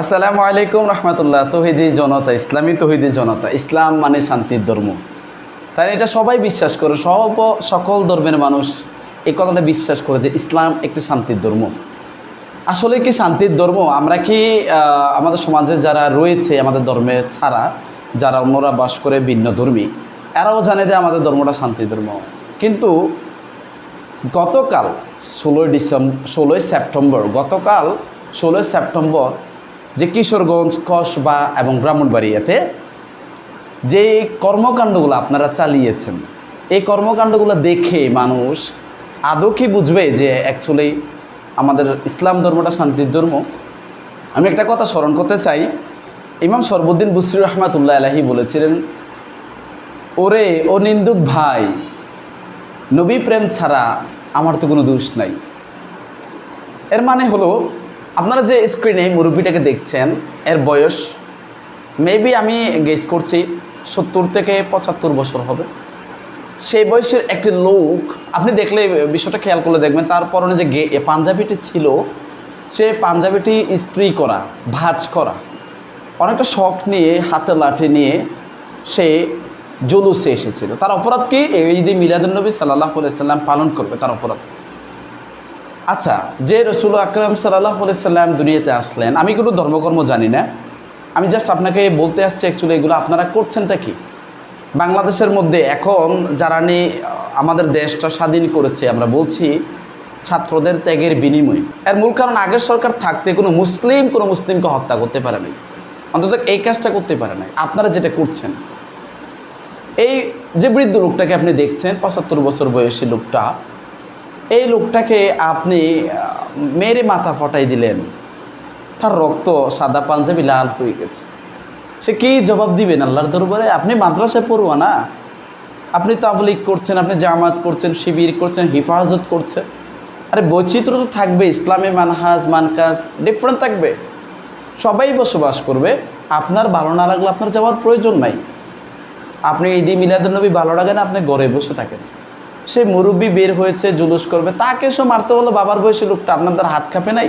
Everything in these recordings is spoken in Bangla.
আসসালামু আলাইকুম রহমতুল্লাহ। তৌহিদি জনতা, ইসলামী তৌহিদি জনতা, ইসলাম মানে শান্তির ধর্ম। তাই এটা সবাই বিশ্বাস করে, সকল ধর্মের মানুষ এই কথাটা বিশ্বাস করে যে ইসলাম একটি শান্তির ধর্ম। আসলে কি শান্তির ধর্ম? আমরা কি আমাদের সমাজে যারা রয়েছে আমাদের ধর্মে ছাড়া, যারা অন্যরা বাস করে ভিন্ন ধর্মী, এরাও জানে যে আমাদের ধর্মটা শান্তির ধর্ম। কিন্তু গতকাল 16ই সেপ্টেম্বর যে কিশোরগঞ্জ, কসবা এবং ব্রাহ্মণবাড়িয়াতে যে কর্মকাণ্ডগুলো আপনারা চালিয়েছেন, এই কর্মকাণ্ডগুলো দেখে মানুষ আদৌ কি বুঝবে যে অ্যাকচুয়ালি আমাদের ইসলাম ধর্মটা শান্তির ধর্ম? আমি একটা কথা স্মরণ করতে চাই। ইমাম শরফুদ্দীন বুসরি রহমাতুল্লাহ আলাইহি বলেছিলেন, ওরে ও নিন্দুক ভাই, নবী প্রেম ছাড়া আমার তো কোনো দোষ নাই। এর মানে হলো, আপনারা যে স্ক্রিনে মুরব্বিটাকে দেখছেন, এর বয়স মেবি আমি গেস করছি 70 থেকে 75 বছর হবে। সেই বয়সের একটি লোক আপনি দেখলে বিষয়টা খেয়াল করলে দেখবেন, তার পরনে যে পাঞ্জাবিটি ছিল, সে পাঞ্জাবিটি ইস্ত্রি করা, ভাঁজ করা, অনেকটা শখ নিয়ে, হাতে লাঠি নিয়ে সে জুলুসে এসেছিল। তার অপরাধ কি? ঈদে মিলাদুন্নবী সাল্লাল্লাহু আলাইহি সাল্লাম পালন করবে, তার অপরাধ। আচ্ছা, যে রসুল আকরাম সাল্লাল্লাহু আলাইহি সাল্লাম দুনিয়াতে আসলেন, আমি কোনো ধর্মকর্ম জানি না, আমি জাস্ট আপনাকে বলতে আসছি অ্যাকচুয়ালি এগুলো আপনারা করছেনটা কি। বাংলাদেশের মধ্যে এখন যারা নিয়ে আমাদের দেশটা স্বাধীন করেছে, আমরা বলছি ছাত্রদের ত্যাগের বিনিময়ে। এর মূল কারণ, আগের সরকার থাকতে কোনো মুসলিমকে হত্যা করতে পারে নাই, অন্তত এই কাজটা করতে পারে নাই। আপনারা যেটা করছেন, এই যে বৃদ্ধ লোকটাকে আপনি দেখছেন, 75 বছর বয়সী লোকটা, এই লোকটাকে আপনি মেরে মাথা ফটাই দিলেন, তার রক্ত সাদা পাঞ্জাবি লাল হয়ে গেছে। সে কি জবাব দিবেন আল্লাহর দরবারে? আপনি মাদ্রাসায় পড়ুয়া না, আপনি তাবলীগ করছেন, আপনি জামাত করছেন, শিবির করছেন, হিফাজত করছেন। আরে বৈচিত্র্য তো থাকবে, ইসলামী মানহাজ মানকাজ ডিফারেন্ট থাকবে, সবাই বসবাস করবে। আপনার ভালো না লাগলে আপনার যাওয়ার প্রয়োজন নাই। আপনি ঈদে মিলাদুন্নবী ভালো লাগে না, আপনি ঘরে বসে থাকেন। সে মুরব্বী বের হয়েছে, জুলুস করবে, তাকে সে মারতে হলো, বাবার বয়সী লোকটা, আপনাদের হাত কাঁপে নাই?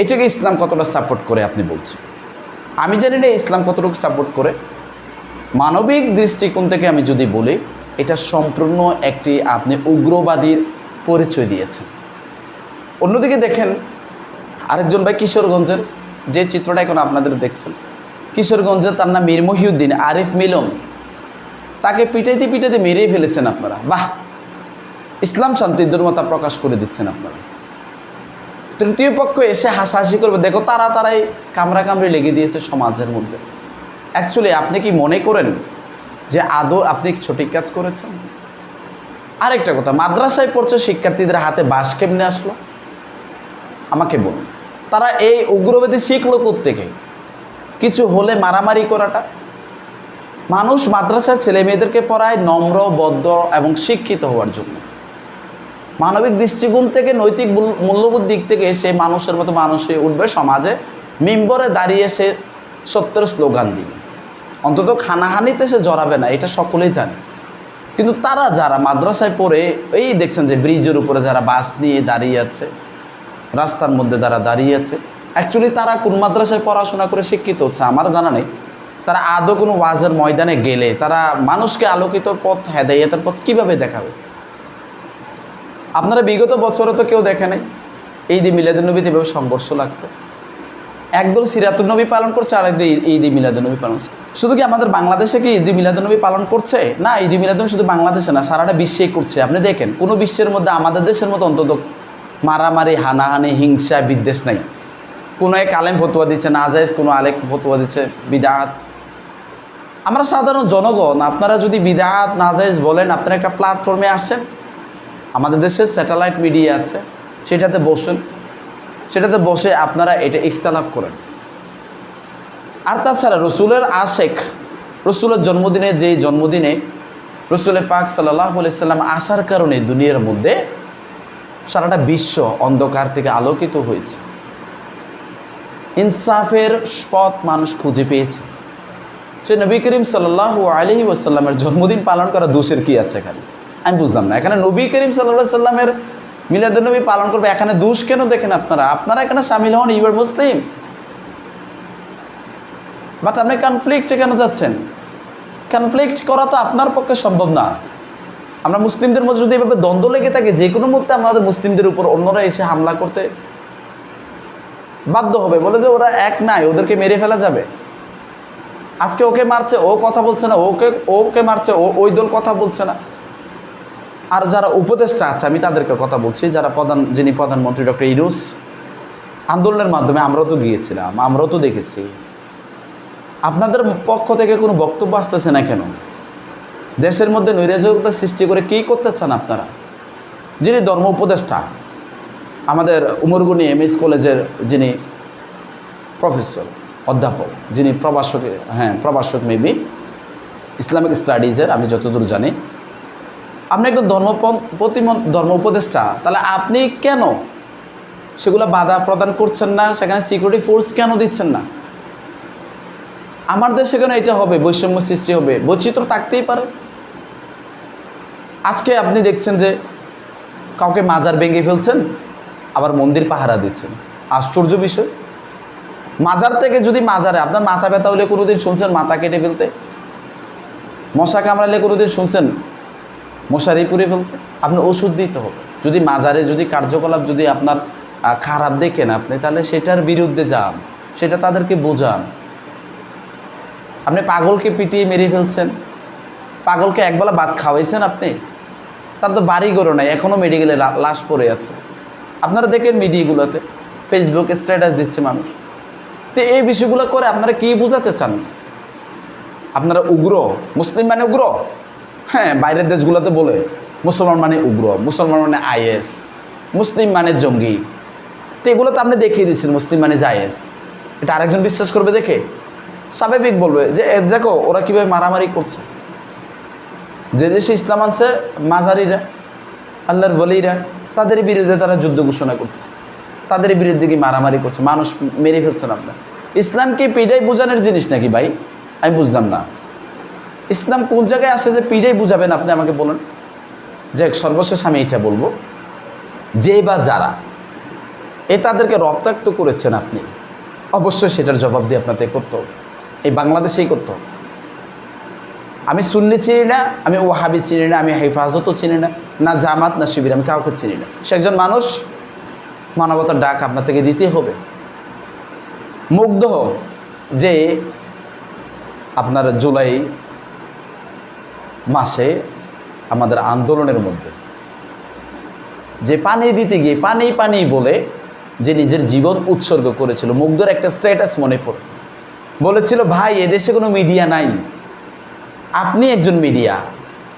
এটাকে ইসলাম কতটা সাপোর্ট করে আপনি বলছেন? আমি জানি না ইসলাম কতটুকু সাপোর্ট করে। মানবিক দৃষ্টিকোণ থেকে আমি যদি বলি, এটা সম্পূর্ণ একটি আপনি উগ্রবাদীর পরিচয় দিয়েছেন। অন্যদিকে দেখেন, আরেকজন ভাই কিশোরগঞ্জের, যে চিত্রটা এখন আপনাদের দেখছেন, কিশোরগঞ্জের, তার নাম মীর মহিউদ্দিন আরিফ মিলন, তাকে পিটাইতে পিটাইতে মেরেই ফেলেছেন আপনারা। বাহ, ইসলাম শান্তির ধর্মতা প্রকাশ করে দিচ্ছেন আপনারা। তৃতীয় পক্ষ এসে হাসাহাসি করবে, দেখো তারাই কামড়াকামড়ি লেগে দিয়েছে সমাজের মধ্যে। অ্যাকচুয়ালি আপনি কি মনে করেন যে আদৌ আপনি সঠিক কাজ করেছেন? আরেকটা কথা, মাদ্রাসায় পড়ছে শিক্ষার্থীদের হাতে বাঁশ কেমনে আসলো আমাকে বলুন। তারা এই উগ্রবাদী শিখলো কোত্থেকে? কিছু হলে মারামারি করাটা। মানুষ মাদ্রাসার ছেলে মেয়েদেরকে পড়ায় নম্র, বদ্ধ এবং শিক্ষিত হওয়ার জন্য। মানবিক দৃষ্টিকোণ থেকে, নৈতিক মূল্যবোধ দিক থেকে সে মানুষের মতো মানুষ হয়ে উঠবে, সমাজে মিম্বরে দাঁড়িয়ে সে সত্যের স্লোগান দিবে, অন্তত খানাহানিতে সে জড়াবে না, এটা সকলেই জানে। কিন্তু তারা যারা মাদ্রাসায় পড়ে, এই দেখছেন যে ব্রিজের উপরে যারা বাস নিয়ে দাঁড়িয়ে আছে, রাস্তার মধ্যে যারা দাঁড়িয়ে আছে, অ্যাকচুয়ালি তারা কোন মাদ্রাসায় পড়াশোনা করে শিক্ষিত হচ্ছে আমার জানা নেই। তারা আদৌ কোনো ওয়াজের ময়দানে গেলে তারা মানুষকে আলোকিত পথ, হেদায়েতের পথ কীভাবে দেখাবে? আপনারা বিগত বছরে তো কেউ দেখে নাই ঈদে মিলাদুন্নবীতে এভাবে সংঘর্ষ লাগতো। একদল সিরাতুন্নবী পালন করছে, আর একদল ঈদে মিলাদুন্নবী পালন করছে। শুধু কি আমাদের বাংলাদেশে কি ঈদে মিলাদুন্নবী পালন করছে? না, ঈদে মিলাদুন্নবী শুধু বাংলাদেশে না, সারাটা বিশ্বেই করছে। আপনি দেখেন, কোনো বিশ্বের মধ্যে আমাদের দেশের মতো অন্তত মারামারি, হানাহানি, হিংসা, বিদ্বেষ নাই। কোনো এক আলেম ফতোয়া দিচ্ছে নাজায়েজ, কোনো আলেম ফতোয়া দিচ্ছে বিদআত। আমরা সাধারণ জনগণ, আপনারা যদি বিদআত নাজায়েজ বলেন, আপনারা একটা প্ল্যাটফর্মে আসেন, আমাদের দেশে স্যাটেলাইট মিডিয়া আছে, সেটাতে বসে আপনারা এটা ইখতিলাফ করেন। আর তাছাড়া রসুলের আশেক, রসুলের জন্মদিনে, যেই জন্মদিনে রসুলের পাক সাল্লাল্লাহু আলাইহি সাল্লাম আসার কারণে দুনিয়ার মধ্যে সারাটা বিশ্ব অন্ধকার থেকে আলোকিত হয়েছে, ইনসাফের পথ মানুষ খুঁজে পেয়েছে। সে নবী করিম সাল্লাল্লাহু আলাইহি ওয়াসাল্লামের জন্মদিন পালন করা দোষের কি আছে এখানে? আমি বুঝলাম না। এখানে নবী করিম সাল্লাল্লাহু আলাইহি সাল্লামের মিলাদুন্নবী পালন করবে, এখানে দোষ কেন দেখেন আপনারা? আপনারা এখানে সামিল হন, ইউ আর মুসলিম। বাট আপনি কনফ্লিক্টে কেন যাচ্ছেন? কনফ্লিক্ট করা তো আপনার পক্ষে সম্ভব না। আমরা মুসলিমদের মধ্যে যদি এভাবে দ্বন্দ্ব লেগে থাকে, যে কোনো মুহূর্তে আমাদের মুসলিমদের উপর অন্যরা এসে হামলা করতে বাধ্য হবে, বলে যে ওরা এক নাই, ওদেরকে মেরে ফেলা যাবে। আজকে ওকে মারছে, ও কথা বলছে না, ওকে মারছে, ওই দল কথা বলছে না। আর যারা উপদেষ্টা আছে, আমি তাদেরকে কথা বলছি, যারা যিনি প্রধানমন্ত্রী ডক্টর ইউনূস, আন্দোলনের মাধ্যমে আমরাও তো গিয়েছিলাম, আমরাও তো দেখেছি। আপনাদের পক্ষ থেকে কোনো বক্তব্য আসতেছে না কেন? দেশের মধ্যে নৈরাজ্যতা সৃষ্টি করে কী করতে চান আপনারা? যিনি ধর্ম উপদেষ্টা, আমাদের উমরগুনি এমএস কলেজের যিনি প্রফেসর, অধ্যাপক, যিনি প্রভাষক মেবি ইসলামিক স্টাডিজের, আমি যতদূর জানি, আপনি একজন ধর্ম উপদেষ্টা, তাহলে আপনি কেন সেগুলো বাধা প্রদান করছেন না? সেখানে সিকিউরিটি ফোর্স কেন দিচ্ছেন না? আমার দেশে কেন এটা হবে? বৈষম্য সৃষ্টি হবে, বৈচিত্র্য থাকতেই পারে। আজকে আপনি দেখছেন যে কাউকে মাজার ভেঙে ফেলছেন, আবার মন্দির পাহারা দিচ্ছেন। আশ্চর্য বিষয়। মাজার থেকে যদি মাজারে আপনার মাথা ব্যথা হলে কোনোদিন শুনছেন মাথা কেটে ফেলতে? মশা কামড়ালে কোনোদিন শুনছেন মশারি পুড়ে ফেলতে? আপনার ওষুধ দিতে হবে। যদি মাজারে যদি কার্যকলাপ যদি আপনার খারাপ দেখেন আপনি, তাহলে সেটার বিরুদ্ধে যান, সেটা তাদেরকে বোঝান। আপনি পাগলকে পিটিয়ে মেরে ফেলছেন, পাগলকে একবেলা ভাত খাওয়াইছেন আপনি, তার তো বাড়ি ঘর নাই, এখনও মেডিকেলে লাশ পড়ে আছে। আপনারা দেখেন মিডিয়াগুলোতে, ফেসবুকে স্ট্যাটাস দিচ্ছে মানুষ। তো এই বিষয়গুলো করে আপনারা কী বোঝাতে চান? আপনারা উগ্র, মুসলিম মানে উগ্র? হ্যাঁ, বাইরের দেশগুলোতে বলে মুসলমান মানে উগ্র, মুসলমান মানে আইএস, মুসলিম মানে জঙ্গি। তো এগুলো তো আপনি দেখিয়ে দিচ্ছেন মুসলিম মানে জায়েজ। এটা আরেকজন বিশ্বাস করবে দেখে? স্বাভাবিক বলবে যে দেখো ওরা কীভাবে মারামারি করছে। যে দেশে ইসলাম আনছে মাজারিরা, আল্লাহর ওলিরা, তাদের বিরুদ্ধে তারা যুদ্ধ ঘোষণা করছে, তাদের বিরুদ্ধে কি মারামারি করছে, মানুষ মেরে ফেলছেন আপনার। ইসলাম কি পিঠাই বোঝানোর জিনিস নাকি ভাই? আমি বুঝলাম না। ইসলাম কোন জায়গায় আসে যে পিঠাই বুঝাবেন আপনি আমাকে বলেন? যে সর্বশেষ আমি এটা বলবো, যে বা যারা তাদেরকে রক্তাক্ত করেছেন আপনি, অবশ্যই সেটার জবাব দিয়ে আপনাদের করতে হবে। এই বাংলাদেশেই করতে হবে। আমি সুন্নি চিনি না, আমি ওয়াহাবি চিনি না, আমি হেফাজতও চিনি না, না জামাত না শিবির, আমি কাউকে চিনি না। সে একজন মানুষ, মানবতার ডাক আপনার থেকে দিতে হবে। মুগ্ধ যে আপনার জুলাই মাসে আমাদের আন্দোলনের মধ্যে যে পানি দিতে গিয়ে পানি বলে যে নিজের জীবন উৎসর্গ করেছিল, মুগ্ধর একটা স্ট্যাটাস মনে পড়ে, বলেছিল ভাই এদেশে কোনো মিডিয়া নাই, আপনি একজন মিডিয়া,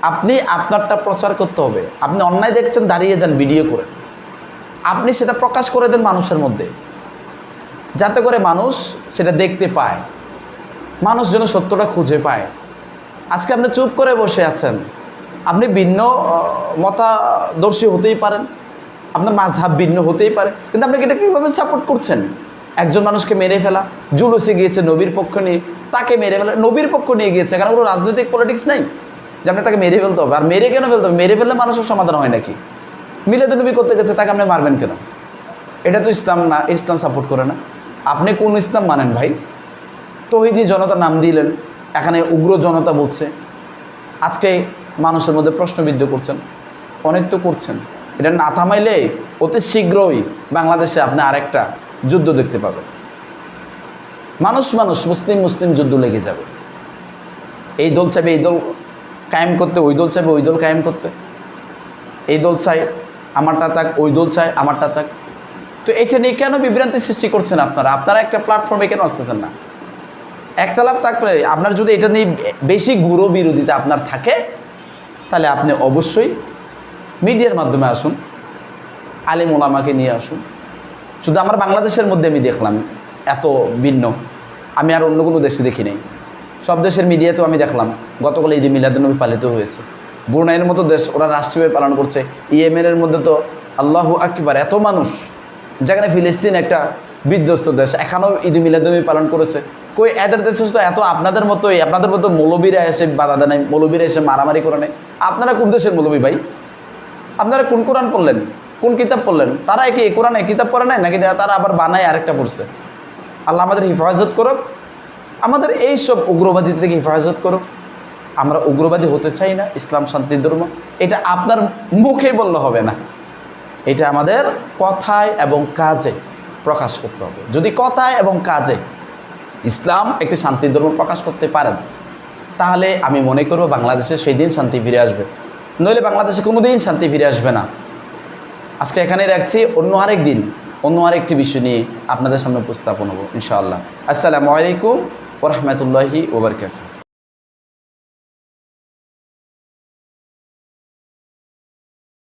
আপনি আপনারটা প্রচার করতে হবে। আপনি অন্যায় দেখছেন, দাঁড়িয়ে যান, ভিডিও করে আপনি সেটা প্রকাশ করে দেন মানুষের মধ্যে, যাতে করে মানুষ সেটা দেখতে পায়, মানুষ যেন সত্যটা খুঁজে পায়। আজকে আপনি চুপ করে বসে আছেন, আপনি ভিন্ন মতাদর্শী হতেই পারেন, আপনার মাযহাব ভিন্ন হতেই পারে, কিন্তু আপনি এটা কীভাবে সাপোর্ট করছেন? একজন মানুষকে মেরে ফেলা, জুলুসে গিয়েছে নবীর পক্ষ নিয়ে, তাকে মেরে ফেলা, নবীর পক্ষ নিয়ে গিয়েছে, কারণ কোনো রাজনৈতিক পলিটিক্স নেই যে আপনি তাকে মেরে ফেলতে হবে। আর মেরে কেন ফেলতে হবে? মেরে ফেললে মানুষের সমাধান হয় নাকি? মিলাদুন নবী করতে গেছে, তাকে আপনি মারবেন কেন? এটা তো ইসলাম না, ইসলাম সাপোর্ট করে না। আপনি কোন ইসলাম মানেন ভাই? তৌহিদি জনতা নাম দিলেন, এখানে উগ্র জনতা বলছে, আজকে মানুষের মধ্যে প্রশ্নবিদ্ধ করছেন, অনেক তো করছেন। এটা না থামাইলে অতি শীঘ্রই বাংলাদেশে আপনি আরেকটা যুদ্ধ দেখতে পাবেন। মানুষ মুসলিম যুদ্ধ লেগে যাবে। এই দল চাইবে এই দল কায়েম করতে, ওই দল চাইবে ওই দল কায়েম করতে, এই দল চাই আমারটা থাক, ওই দল চাই আমারটা থাক। তো এটা নিয়ে কেন বিভ্রান্তি সৃষ্টি করছেন আপনারা একটা প্ল্যাটফর্মে কেন আসতেছেন না? একতলাপ থাকলে আপনার যদি এটা নিয়ে বেশি গুরু বিরোধিতা আপনার থাকে, তাহলে আপনি অবশ্যই মিডিয়ার মাধ্যমে আসুন, আলেম ওলামাকে নিয়ে আসুন। শুধু আমার বাংলাদেশের মধ্যে আমি দেখলাম এত ভিন্ন, আমি আর অন্য কোনো দেশে দেখি নাই। সব দেশের মিডিয়াতেও আমি দেখলাম গতকাল ঈদে মিলাদুন্নবী পালিত হয়েছে। ব্রুনাইয়ের মতো দেশ ওরা রাষ্ট্রীয়ভাবে পালন করছে। ইয়েমেনের মধ্যে তো আল্লাহু আকবার, এত মানুষ, যেখানে ফিলিস্তিন একটা বিধ্বস্ত দেশ, এখানেও ঈদ মিলাদুন্নবী পালন করেছে। কই এদের দেশে তো এত আপনাদের মতো মৌলবীরা এসে বাধা দেয় নাই, মৌলবীরা এসে মারামারি করে নেয়। আপনারা কোন দেশের মৌলবী ভাই? আপনারা কোন কোরআন পড়লেন, কোন কিতাব পড়লেন? তারা কি কোরআনে কিতাব পড়ে নাই নাকি তারা আবার বানায় আরেকটা পড়ছে? আল্লাহ আমাদের হিফাজত করুক। আমাদের এই সব উগ্রবাদী থেকে হেফাজত করো। আমরা উগ্রবাদী হতে চাই না, ইসলাম শান্তির ধর্ম, এটা আপনার মুখে বললে হবে না, এটা আমাদের কথায় এবং কাজে প্রকাশ করতে হবে। যদি কথায় এবং কাজে ইসলাম একটি শান্তির ধর্ম প্রকাশ করতে পারেন, তাহলে আমি মনে করব বাংলাদেশে সেই দিন শান্তি ফিরে আসবে, নইলে বাংলাদেশে কোনো দিন শান্তি ফিরে আসবে না। আজকে এখানে রাখছি, অন্য আরেক দিন অন্য আরেকটি বিষয় নিয়ে আপনাদের সামনে উপস্থাপন হবো ইনশাআল্লাহ। আসসালামু আলাইকুম ওয়া রাহমাতুল্লাহি ওয়া বারাকাতুহু।